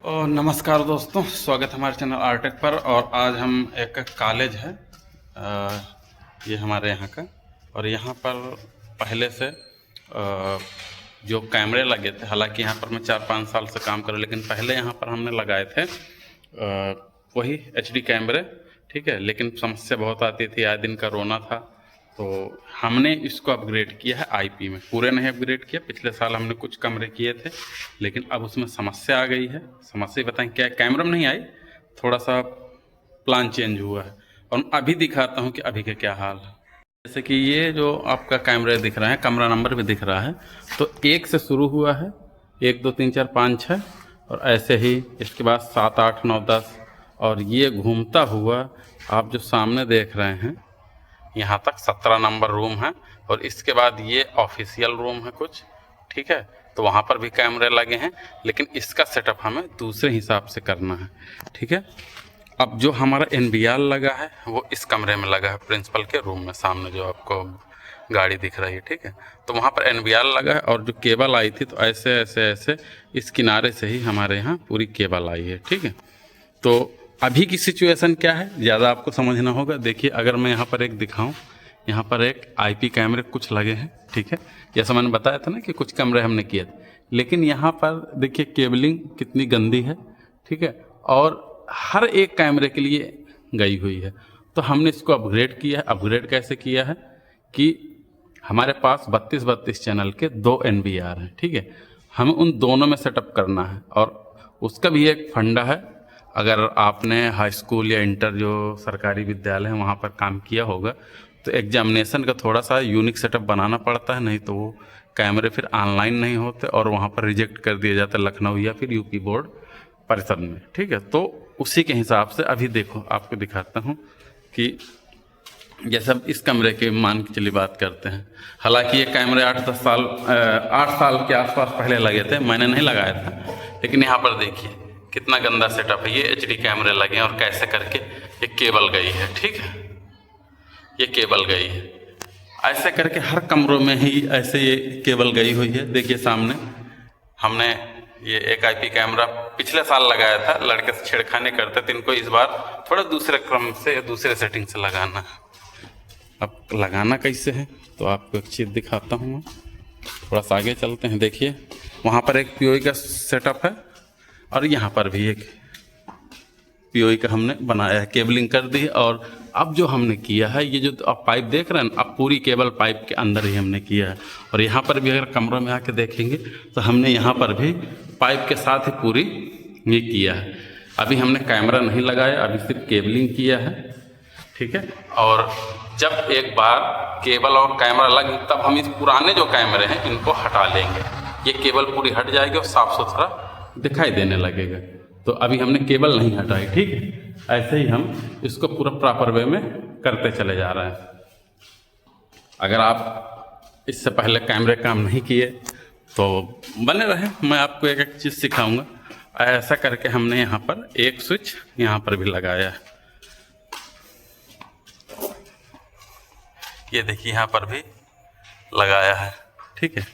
और नमस्कार दोस्तों, स्वागत है हमारे चैनल आरटेक पर। और आज हम एक कॉलेज है, ये हमारे यहाँ का, और यहाँ पर पहले से जो कैमरे लगे थे, हालांकि यहाँ पर मैं 4-5 साल से काम कर रहा हूँ, लेकिन पहले यहाँ पर हमने लगाए थे वही HD कैमरे, ठीक है। लेकिन समस्या बहुत आती थी, आए दिन कोरोना था, तो हमने इसको अपग्रेड किया है IP में। पूरे नहीं अपग्रेड किया, पिछले साल हमने कुछ कमरे किए थे, लेकिन अब उसमें समस्या आ गई है। समस्या बताएं क्या? कैमरा में नहीं आई, थोड़ा सा प्लान चेंज हुआ है, और अभी दिखाता हूँ कि अभी का क्या हाल है। जैसे कि ये जो आपका कैमरा दिख रहा है, कमरा नंबर भी दिख रहा है, तो 1 से शुरू हुआ है, 1 2 3 4 5 6, और ऐसे ही इसके बाद 7 8 9 10, और ये घूमता हुआ आप जो सामने देख रहे हैं यहाँ तक 17 नंबर रूम है। और इसके बाद ये ऑफिशियल रूम है कुछ, ठीक है। तो वहाँ पर भी कैमरे लगे हैं, लेकिन इसका सेटअप हमें दूसरे हिसाब से करना है, ठीक है। अब जो हमारा NVR लगा है वो इस कमरे में लगा है, प्रिंसिपल के रूम में, सामने जो आपको गाड़ी दिख रही है, ठीक है। तो वहाँ पर NVR लगा है, और जो केबल आई थी तो ऐसे ऐसे ऐसे इस किनारे से ही हमारे यहाँ पूरी केबल आई है, ठीक है। तो अभी की सिचुएशन क्या है, ज़्यादा आपको समझना होगा। देखिए, अगर मैं यहाँ पर एक दिखाऊं, यहाँ पर एक IP कैमरे कुछ लगे हैं, ठीक है। जैसा मैंने बताया था ना कि कुछ कैमरे हमने किए थे, लेकिन यहाँ पर देखिए केबलिंग कितनी गंदी है, ठीक है, और हर एक कैमरे के लिए गई हुई है। तो हमने इसको अपग्रेड किया है। अपग्रेड कैसे किया है कि हमारे पास 32-32 चैनल के 2 NVR हैं, ठीक है। हमें उन दोनों में सेटअप करना है, और उसका भी एक फंडा है। अगर आपने हाई स्कूल या इंटर जो सरकारी विद्यालय है वहाँ पर काम किया होगा, तो एग्जामिनेशन का थोड़ा सा यूनिक सेटअप बनाना पड़ता है, नहीं तो वो कैमरे फिर ऑनलाइन नहीं होते और वहाँ पर रिजेक्ट कर दिया जाता है लखनऊ या फिर UP बोर्ड परिषद में, ठीक है। तो उसी के हिसाब से अभी देखो, आपको दिखाता हूँ कि जैसे अब इस कमरे के मान के चलिए बात करते हैं। हालांकि ये कैमरे 8-10 साल 8 साल के आसपास पहले लगे थे, मैंने नहीं लगाया था, लेकिन यहाँ पर देखिए कितना गंदा सेटअप है। ये HD कैमरे लगे हैं, और कैसे करके ये केबल गई है, ठीक है, ये केबल गई है। ऐसे करके हर कमरों में ही ऐसे ये केबल गई हुई है। देखिए सामने हमने ये एक IP कैमरा पिछले साल लगाया था, लड़के से छेड़खानी करते थे, इनको इस बार थोड़ा दूसरे क्रम से, दूसरे सेटिंग से लगाना है। अब लगाना कैसे है तो आपको एक चीज़ दिखाता हूँ मैं, थोड़ा सा आगे चलते हैं। देखिए वहाँ पर एक POE का सेटअप है, और यहाँ पर भी एक POE का हमने बनाया है, केबलिंग कर दी है। और अब जो हमने किया है, ये जो आप पाइप देख रहे हैं, अब पूरी केबल पाइप के अंदर ही हमने किया है। और यहाँ पर भी अगर कमरों में आके देखेंगे तो हमने यहाँ पर भी पाइप के साथ ही पूरी ये किया है। अभी हमने कैमरा नहीं लगाया, अभी सिर्फ केबलिंग किया है, ठीक है। और जब एक बार केबल और कैमरा लग, तब हम इस पुराने जो कैमरे हैं इनको हटा लेंगे। ये केबल पूरी हट जाएगी और साफ सुथरा दिखाई देने लगेगा। तो अभी हमने केबल नहीं हटाई, ठीक है। ऐसे ही हम इसको पूरा प्रॉपर वे में करते चले जा रहे हैं। अगर आप इससे पहले कैमरे काम नहीं किए तो बने रहे, मैं आपको एक एक चीज़ सिखाऊंगा। ऐसा करके हमने यहाँ पर एक स्विच यहाँ पर भी लगाया है, ये देखिए यहाँ पर भी लगाया है, ठीक है।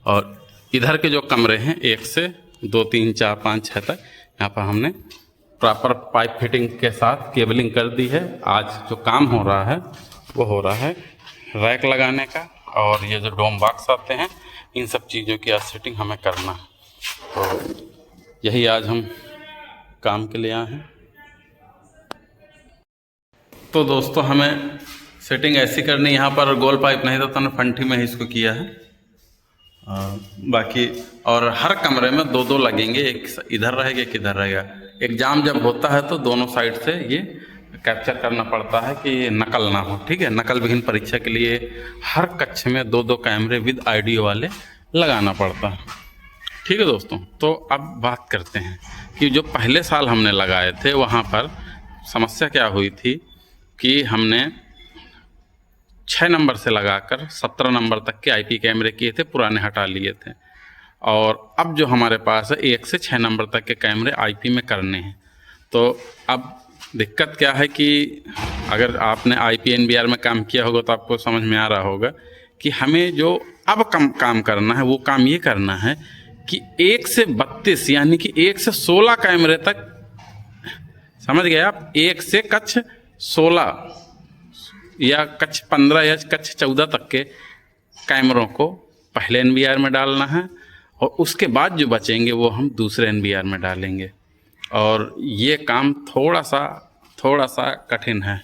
और इधर के जो कमरे हैं 1 से 2 3 4 5 6 तक, यहाँ पर हमने प्रॉपर पाइप फिटिंग के साथ केबलिंग कर दी है। आज जो काम हो रहा है वो हो रहा है रैक लगाने का, और ये जो डोम बॉक्स आते हैं, इन सब चीज़ों की आज सेटिंग हमें करना है। तो यही आज हम काम के लिए आए हैं। तो दोस्तों हमें सेटिंग ऐसी करनी, यहाँ पर गोल पाइप नहीं था तो हमने फंटी में ही इसको किया है। बाकी और हर कमरे में 2-2 लगेंगे, एक इधर रहेगा एक इधर रहेगा। एग्ज़ाम जब होता है तो दोनों साइड से ये कैप्चर करना पड़ता है कि नकल ना हो, ठीक है। नकल विहीन परीक्षा के लिए हर कक्ष में 2-2 कैमरे विद IDO वाले लगाना पड़ता है, ठीक है दोस्तों। तो अब बात करते हैं कि जो पहले साल हमने लगाए थे वहाँ पर समस्या क्या हुई थी कि हमने 6 नंबर से लगाकर 17 नंबर तक के IP कैमरे किए थे, पुराने हटा लिए थे। और अब जो हमारे पास है 1 से 6 नंबर तक के कैमरे IP में करने हैं। तो अब दिक्कत क्या है कि अगर आपने IP NVR में काम किया होगा तो आपको समझ में आ रहा होगा कि हमें जो अब काम करना है वो काम ये करना है कि 1 से 32 यानी कि 1 से 16 कैमरे तक, समझ गए आप, 1 से कक्ष 16 या कक्ष 15 या कक्ष 14 तक के कैमरों को पहले NVR में डालना है और उसके बाद जो बचेंगे वो हम दूसरे NVR में डालेंगे। और ये काम थोड़ा सा कठिन है।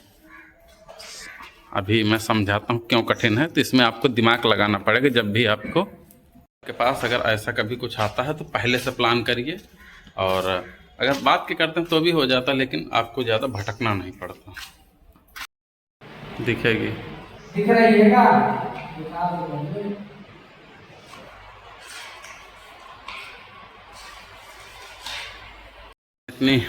अभी मैं समझाता हूँ क्यों कठिन है। तो इसमें आपको दिमाग लगाना पड़ेगा। जब भी आपको के पास अगर ऐसा कभी कुछ आता है तो पहले से प्लान करिए, और अगर बात के करते हैं तो भी हो जाता, लेकिन आपको ज़्यादा भटकना नहीं पड़ता। दिखेगी, दिख रही है क्या? इतनी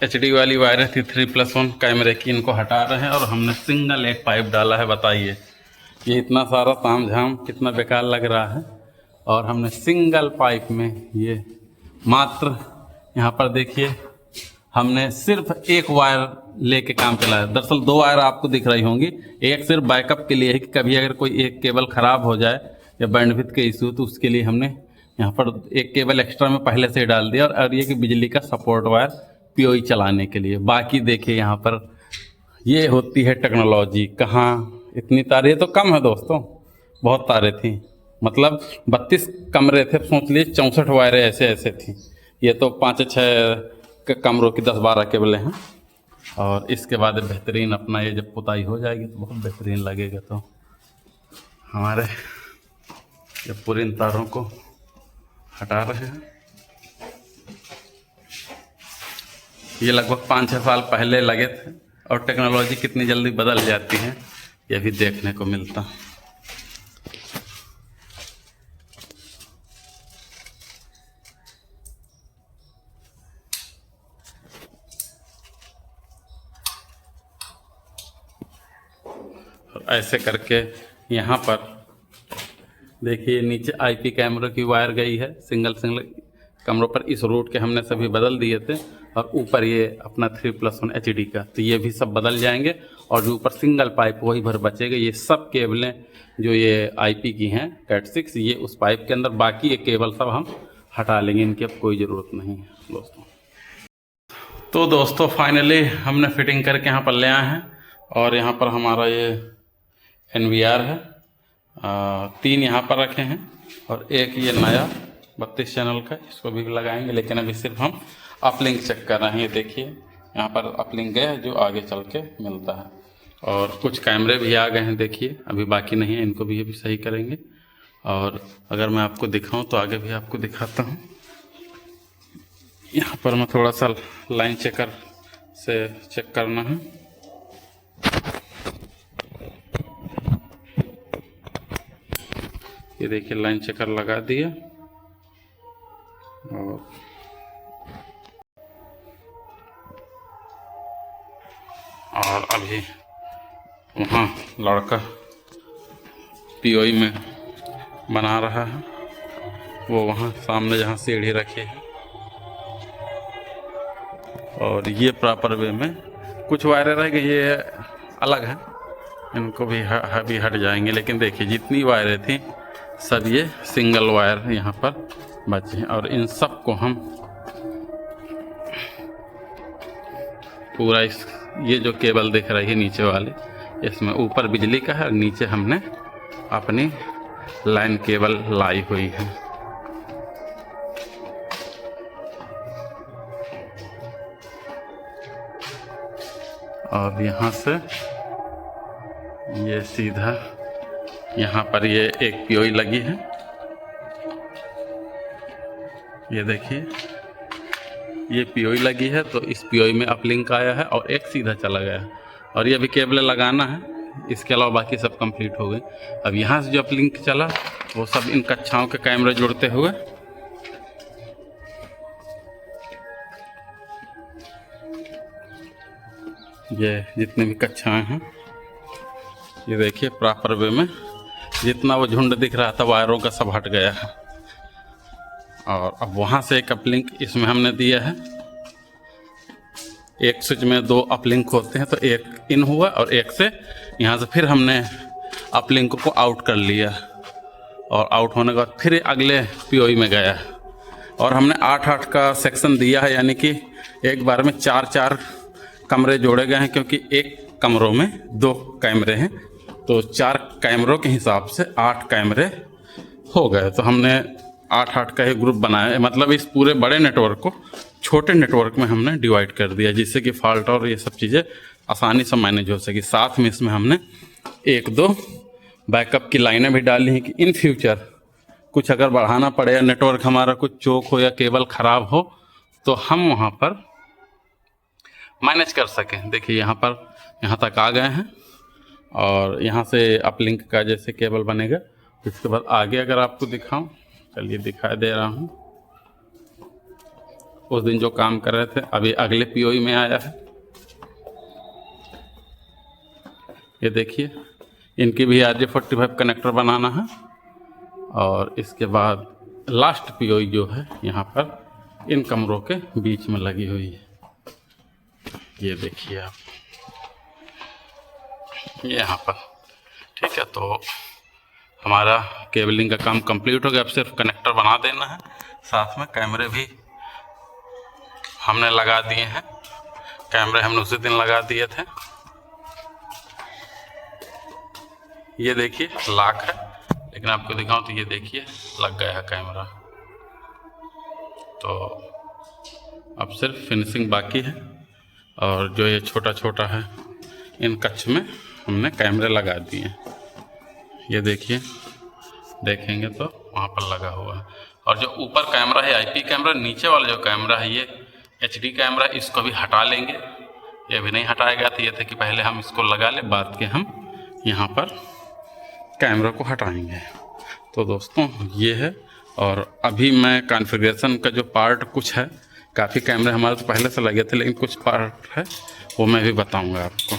HD वाली वायर थी 3+1 कैमरे की, इनको हटा रहे हैं और हमने सिंगल एक पाइप डाला है। बताइए ये इतना सारा तामझाम कितना बेकार लग रहा है। और हमने सिंगल पाइप में ये मात्र यहाँ पर देखिए, हमने सिर्फ एक वायर लेके काम चलाया। दरअसल 2 वायर आपको दिख रही होंगी, एक सिर्फ बैकअप के लिए है कि कभी अगर कोई एक केबल ख़राब हो जाए या बैंडविड्थ के इशू, तो उसके लिए हमने यहाँ पर एक केबल एक्स्ट्रा में पहले से ही डाल दिया। और ये कि बिजली का सपोर्ट वायर POE चलाने के लिए। बाकी देखिए यहाँ पर ये होती है टेक्नोलॉजी। कहाँ इतनी तारें तो कम है दोस्तों, बहुत तारें थी। मतलब 32 कमरे थे, सोच लीजिए 64 वायरें ऐसे थी। ये तो 5-6 कमरों की 10-12 केबलें हैं। और इसके बाद बेहतरीन अपना ये जब पुताई हो जाएगी तो बहुत बेहतरीन लगेगा। तो हमारे ये पूरी इन तारों को हटा रहे हैं। ये लगभग 5-6 साल पहले लगे थे, और टेक्नोलॉजी कितनी जल्दी बदल जाती है ये भी देखने को मिलता। और ऐसे करके यहाँ पर देखिए नीचे IP कैमरे की वायर गई है सिंगल कमरों पर। इस रूट के हमने सभी बदल दिए थे। और ऊपर ये अपना 3+1 HD का, तो ये भी सब बदल जाएंगे। और जो ऊपर सिंगल पाइप वही भर बचेगा। ये सब केबलें जो ये IP की हैं Cat6, ये उस पाइप के अंदर, बाकी ये केबल सब हम हटा लेंगे, इनकी अब कोई ज़रूरत नहीं है दोस्तों। तो दोस्तों फाइनली हमने फिटिंग करके यहाँ पर ले आए हैं। और यहाँ पर हमारा ये NVR है, 3 यहाँ पर रखे हैं, और एक ये नया 32 चैनल का, इसको भी लगाएंगे। लेकिन अभी सिर्फ हम अपलिंक चेक कर रहे हैं। ये देखिए यहाँ पर अपलिंक गया है जो आगे चल के मिलता है। और कुछ कैमरे भी आ गए हैं, देखिए अभी बाकी नहीं है, इनको भी अभी सही करेंगे। और अगर मैं आपको दिखाऊं तो आगे भी आपको दिखाता हूँ। यहाँ पर मैं थोड़ा सा लाइन चेकर से चेक करना है। ये देखिए लाइन चेकर लगा दिया। और अभी वहाँ लड़का POE में बना रहा है, वो वहाँ सामने जहाँ सीढ़ी रखी है। और ये प्रॉपर वे में कुछ वायरें रह गई, ये अलग है, इनको भी हट जाएंगे। लेकिन देखिए जितनी वायरें थी सब ये सिंगल वायर यहाँ पर बचे हैं। और इन सब को हम पूरा ये जो केबल दिख रही है नीचे वाली, इसमें ऊपर बिजली का है और नीचे हमने अपनी लाइन केबल लाई हुई है। और यहाँ से ये सीधा यहाँ पर ये एक POE लगी है। ये देखिए ये POE लगी है, तो इस POE में अपलिंक आया है और एक सीधा चला गया है। और ये भी केबल लगाना है, इसके अलावा बाकी सब कंप्लीट हो गई। अब यहाँ से जो अपलिंक चला वो सब इन कक्षाओं के कैमरे जुड़ते हुए ये जितने भी कक्षाएं हैं, ये देखिए प्रॉपर वे में जितना वो झुंड दिख रहा था वायरों का सब हट गया है। और अब वहाँ से एक अपलिंक इसमें हमने दिया है। एक स्विच में 2 अपलिंक होते हैं, तो एक इन हुआ और एक से यहाँ से फिर हमने अपलिंक को आउट कर लिया। और आउट होने के बाद फिर अगले पीओई में गया है। और हमने 8-8 का सेक्शन दिया है, यानी कि एक बार में 4-4 कमरे जोड़े गए हैं, क्योंकि एक कमरों में 2 कैमरे हैं, तो 4 कैमरों के हिसाब से 8 कैमरे हो गए। तो हमने 8-8 का एक ग्रुप बनाया, मतलब इस पूरे बड़े नेटवर्क को छोटे नेटवर्क में हमने डिवाइड कर दिया, जिससे कि फॉल्ट और ये सब चीज़ें आसानी से मैनेज हो सके। साथ में इसमें हमने 1-2 बैकअप की लाइनें भी डाली हैं कि इन फ्यूचर कुछ अगर बढ़ाना पड़े या नेटवर्क हमारा कुछ चोक हो या केबल ख़राब हो तो हम वहाँ पर मैनेज कर सकें। देखिए यहाँ तक आ गए हैं और यहाँ से अपलिंक का जैसे केबल बनेगा। इसके बाद आगे अगर आपको दिखाऊं, चलिए दिखा दे रहा हूँ। उस दिन जो काम कर रहे थे अभी अगले पीओई में आया है। ये देखिए इनकी भी RJ45 कनेक्टर बनाना है। और इसके बाद लास्ट पीओई जो है यहाँ पर इन कमरों के बीच में लगी हुई है। ये देखिए आप यहाँ पर, ठीक है। तो हमारा केबलिंग का काम कंप्लीट हो गया। अब सिर्फ कनेक्टर बना देना है। साथ में कैमरे भी हमने लगा दिए हैं। कैमरे हमने उसी दिन लगा दिए थे। ये देखिए लॉक है, लेकिन आपको दिखाऊं तो ये देखिए लग गया है कैमरा। तो अब सिर्फ फिनिशिंग बाकी है। और जो ये छोटा छोटा है इन कक्ष में हमने कैमरे लगा दिए हैं। ये देखिए, देखेंगे तो वहाँ पर लगा हुआ है। और जो ऊपर कैमरा है IP कैमरा, नीचे वाला जो कैमरा है ये HD कैमरा, इसको भी हटा लेंगे। ये भी नहीं हटाया गया था, ये था कि पहले हम इसको लगा ले, बाद के हम यहाँ पर कैमरा को हटाएंगे। तो दोस्तों ये है। और अभी मैं कॉन्फ़िगरेशन का जो पार्ट कुछ है, काफ़ी कैमरे हमारे तो पहले से लगे थे, लेकिन कुछ पार्ट है वो मैं भी बताऊंगा आपको।